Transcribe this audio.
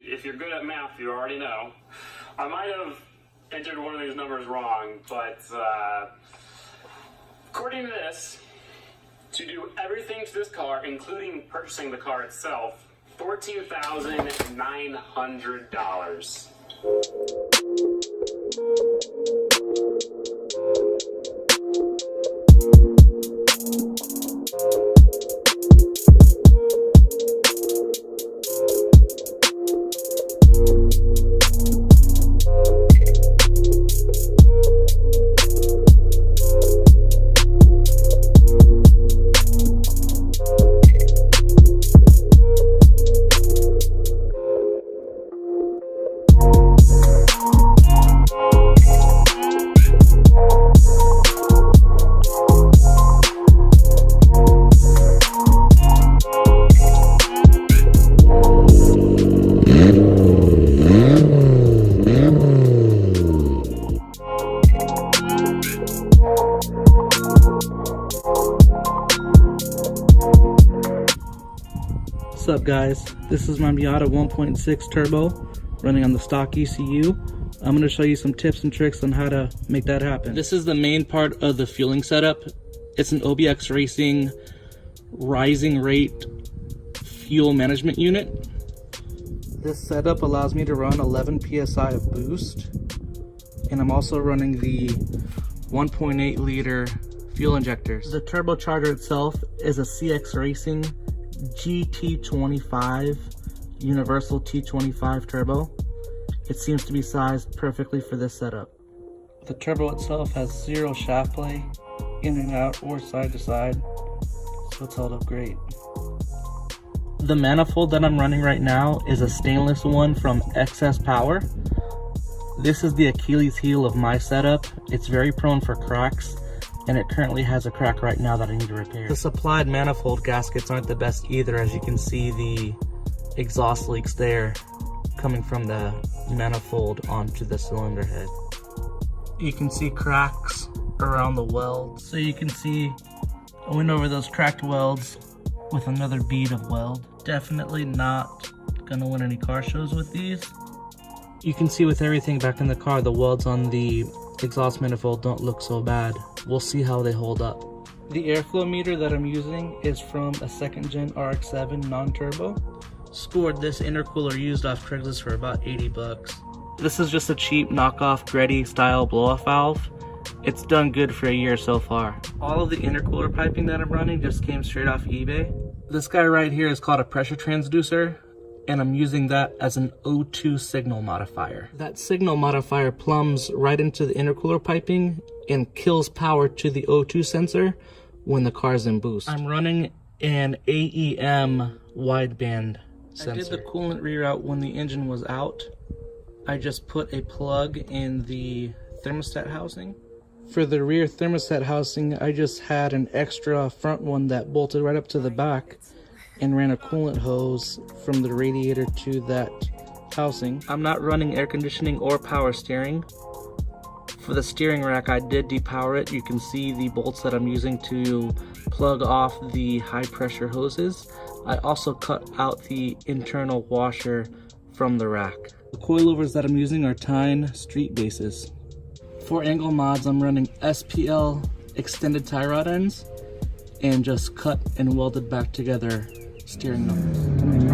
If you're good at math, you already know. I might have entered one of these numbers wrong, but according to this, to do everything to this car, including purchasing the car itself, $14,900. What's up guys, this is my Miata 1.6 turbo running on the stock ECU. I'm going to show you some tips and tricks on how to make that happen. This is the main part of the fueling setup. It's an OBX Racing rising rate fuel management unit. This setup allows me to run 11 psi of boost, and I'm also running the 1.8 liter fuel injectors. The turbocharger itself is a CX Racing GT25 universal T25 turbo. It seems to be sized perfectly for this setup. The turbo itself has zero shaft play, in and out or side to side, so it's held up great. The manifold that I'm running right now is a stainless one from Excess Power. This is the Achilles heel of my setup. It's very prone for cracks, and it currently has a crack right now that I need to repair. The supplied manifold gaskets aren't the best either, as you can see the exhaust leaks there coming from the manifold onto the cylinder head. You can see cracks around the welds. So you can see I went over those cracked welds with another bead of weld. Definitely not gonna win any car shows with these. You can see with everything back in the car, the welds on the exhaust manifold don't look so bad. We'll see how they hold up. The airflow meter that I'm using is from a 2nd gen RX-7 non-turbo. Scored this intercooler used off Craigslist for about 80 bucks. This is just a cheap knockoff Greddy style blow-off valve. It's done good for a year so far. All of the intercooler piping that I'm running just came straight off eBay. This guy right here is called a pressure transducer, and I'm using that as an O2 signal modifier. That signal modifier plumbs right into the intercooler piping and kills power to the O2 sensor when the car's in boost. I'm running an AEM wideband sensor. I did the coolant reroute when the engine was out. I just put a plug in the thermostat housing. For the rear thermostat housing, I just had an extra front one that bolted right up to the back and ran a coolant hose from the radiator to that housing. I'm not running air conditioning or power steering. For the steering rack, I did depower it. You can see the bolts that I'm using to plug off the high pressure hoses. I also cut out the internal washer from the rack. The coilovers that I'm using are Tyne street bases. For angle mods, I'm running SPL extended tie rod ends and just cut and welded back together steering numbers.